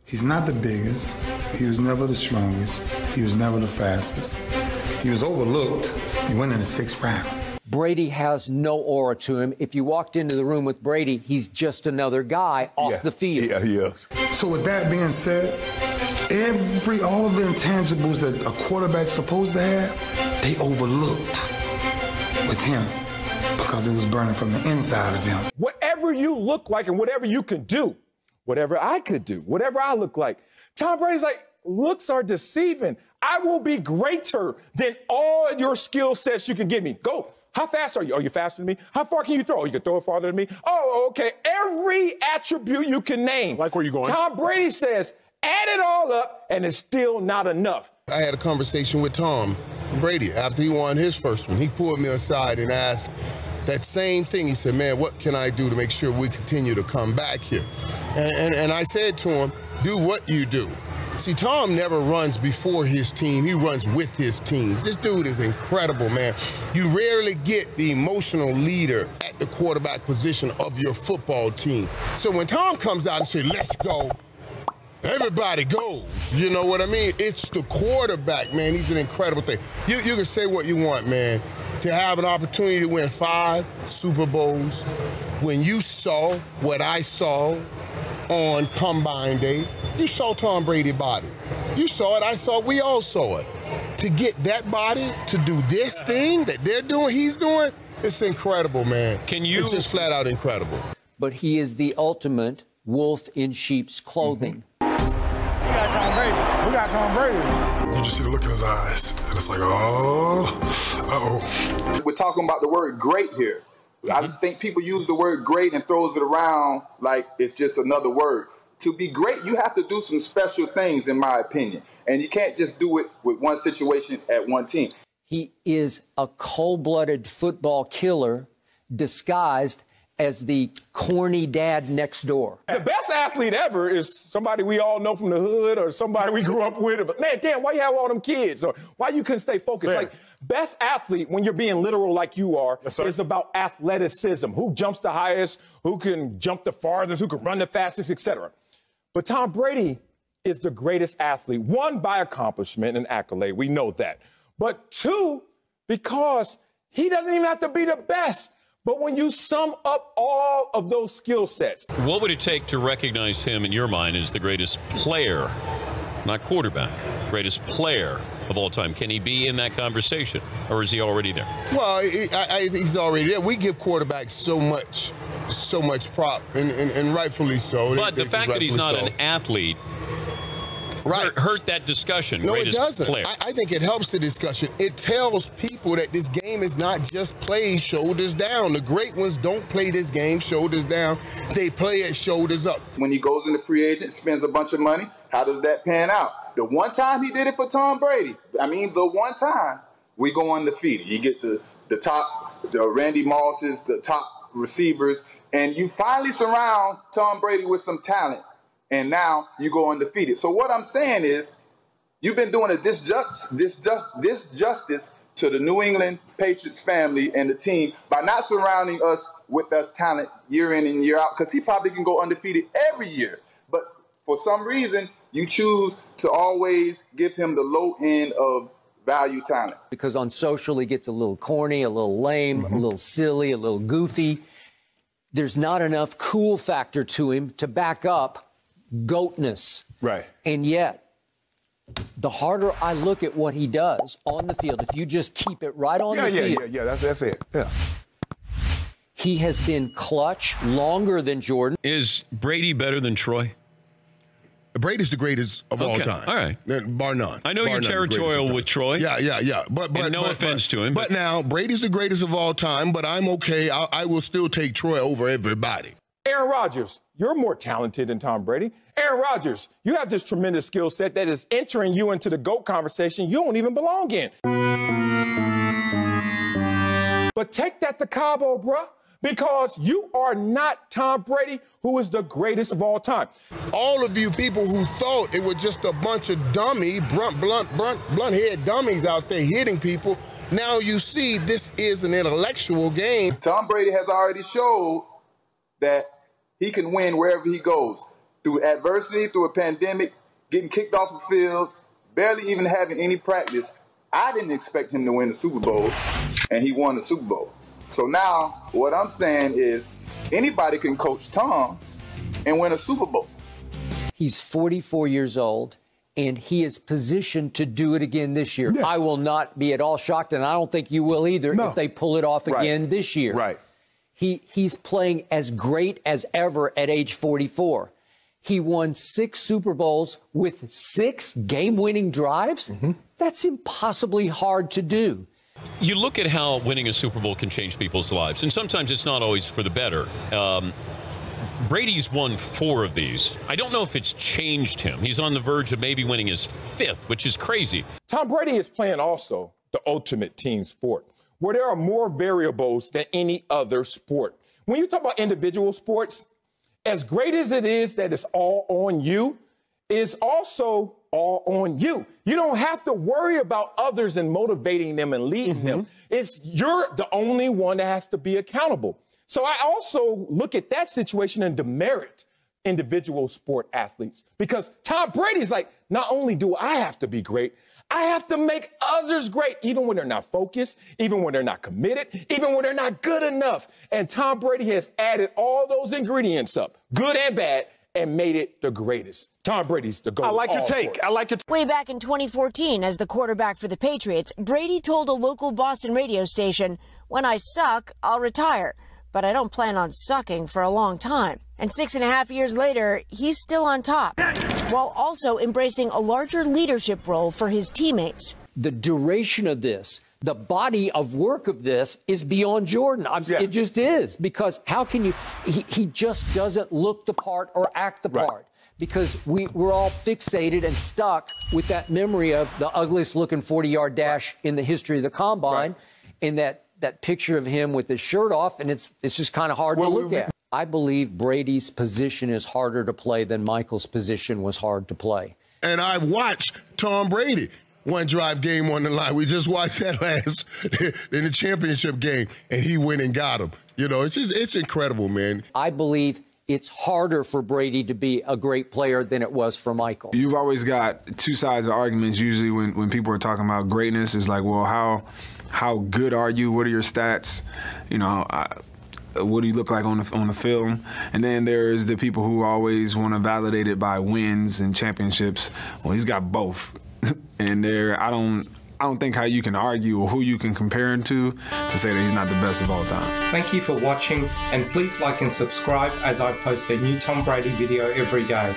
He's not the biggest. He was never the strongest. He was never the fastest. He was overlooked. He went in the 6th round. Brady has no aura to him. If you walked into the room with Brady, he's just another guy off the field. Yeah, he is. So with that being said, all of the intangibles that a quarterback's supposed to have, they overlooked with him because it was burning from the inside of him. Whatever you look like and whatever you can do, whatever I could do, whatever I look like, Tom Brady's like, looks are deceiving. I will be greater than all your skill sets you can give me. Go. How fast are you? Are you faster than me? How far can you throw? You can throw it farther than me? Oh, okay. Every attribute you can name. Like where you going? Tom Brady says, add it all up, and it's still not enough. I had a conversation with Tom Brady after he won his first one. He pulled me aside and asked that same thing. He said, man, what can I do to make sure we continue to come back here? And I said to him, do what you do. See, Tom never runs before his team. He runs with his team. This dude is incredible, man. You rarely get the emotional leader at the quarterback position of your football team. So when Tom comes out and says, let's go, everybody goes. You know what I mean? It's the quarterback, man. He's an incredible thing. You can say what you want, man. To have an opportunity to win 5 Super Bowls, when you saw what I saw on Combine Day, you saw Tom Brady's body. You saw it, I saw it, we all saw it. To get that body to do this thing that they're doing, he's doing, it's incredible, man. It's just flat out incredible. But he is the ultimate wolf in sheep's clothing. We got Tom Brady. We got Tom Brady. You just see the look in his eyes, and it's like, oh, uh-oh. We're talking about the word great here. I think people use the word great and throws it around like it's just another word. To be great, you have to do some special things, in my opinion. And you can't just do it with one situation at one team. He is a cold-blooded football killer disguised as the corny dad next door. The best athlete ever is somebody we all know from the hood or somebody we grew up with. But man, damn, why you have all them kids? Or why you couldn't stay focused? Man. Like, best athlete, when you're being literal like you are, is about athleticism. Who jumps the highest, who can jump the farthest, who can run the fastest, etc. But Tom Brady is the greatest athlete. 1, by accomplishment and accolade. We know that. But 2, because he doesn't even have to be the best. But when you sum up all of those skill sets. What would it take to recognize him in your mind as the greatest player, not quarterback, greatest player of all time? Can he be in that conversation, or is he already there? Well, I think he's already there. We give quarterbacks so much prop, and rightfully so. But the fact that he's not an athlete hurt that discussion. No, it doesn't. Player. I think it helps the discussion. It tells people that this game is not just played shoulders down. The great ones don't play this game shoulders down. They play it shoulders up. When he goes into free agent, spends a bunch of money, how does that pan out? The one time he did it for Tom Brady, the one time, we go undefeated. You get the top, the Randy Mosses, the top receivers, and you finally surround Tom Brady with some talent. And now you go undefeated. So what I'm saying is, you've been doing a disjustice to the New England Patriots family and the team by not surrounding us with us talent year in and year out, because he probably can go undefeated every year. But for some reason, you choose to always give him the low end of value talent. Because on social, he gets a little corny, a little lame, a little silly, a little goofy. There's not enough cool factor to him to back up goatness. Right. And yet, the harder I look at what he does on the field, if you just keep it right on the field. Yeah, that's it. Yeah. He has been clutch longer than Jordan. Is Brady better than Troy? Brady's the greatest of all time. All right. Bar none. I know you're territorial with Troy. Yeah. But no offense to him. But now, Brady's the greatest of all time, but I'm okay. I will still take Troy over everybody. Aaron Rodgers, you're more talented than Tom Brady. Aaron Rodgers, you have this tremendous skill set that is entering you into the GOAT conversation you don't even belong in. But take that to Cabo, bruh, because you are not Tom Brady, who is the greatest of all time. All of you people who thought it was just a bunch of dummy, blunt-head dummies out there hitting people, now you see this is an intellectual game. Tom Brady has already showed that he can win wherever he goes. through adversity, through a pandemic, getting kicked off of fields, barely even having any practice. I didn't expect him to win the Super Bowl, and he won the Super Bowl. So now what I'm saying is anybody can coach Tom and win a Super Bowl. He's 44 years old, and he is positioned to do it again this year. Yeah. I will not be at all shocked, and I don't think you will either if they pull it off again this year. Right. He's playing as great as ever at age 44. He won 6 Super Bowls with 6 game-winning drives. That's impossibly hard to do. You look at how winning a Super Bowl can change people's lives, and sometimes it's not always for the better. Brady's won 4 of these. I don't know if it's changed him. He's on the verge of maybe winning his 5th, which is crazy. Tom Brady is playing also the ultimate team sport, where there are more variables than any other sport. When you talk about individual sports, as great as it is that it's all on you, it's also all on you. You don't have to worry about others and motivating them and leading them. You're the only one that has to be accountable. So I also look at that situation and demerit individual sport athletes, because Tom Brady's like, not only do I have to be great, I have to make others great, even when they're not focused, even when they're not committed, even when they're not good enough. And Tom Brady has added all those ingredients up, good and bad, and made it the greatest. Tom Brady's the GOAT. I like your take. I like your Way back in 2014, as the quarterback for the Patriots, Brady told a local Boston radio station, "When I suck, I'll retire. But I don't plan on sucking for a long time." And 6.5 years later, he's still on top, while also embracing a larger leadership role for his teammates. The duration of this, the body of work of this is beyond Jordan. It just is, because how can you, he just doesn't look the part or act the part. Because we're all fixated and stuck with that memory of the ugliest looking 40-yard dash in the history of the combine, and that picture of him with his shirt off, and it's just kind of hard to look at. I believe Brady's position is harder to play than Michael's position was hard to play. And I watched Tom Brady one drive game on the line. We just watched that last in the championship game, and he went and got him. You know, it's incredible, man. I believe it's harder for Brady to be a great player than it was for Michael. You've always got two sides of arguments. Usually when people are talking about greatness, it's like, well, how good are you? What are your stats? You know, what do you look like on the film? And then there's the people who always want to validate it by wins and championships. Well, he's got both. And I don't think how you can argue or who you can compare him to say that he's not the best of all time. Thank you for watching, and please like and subscribe as I post a new Tom Brady video every day.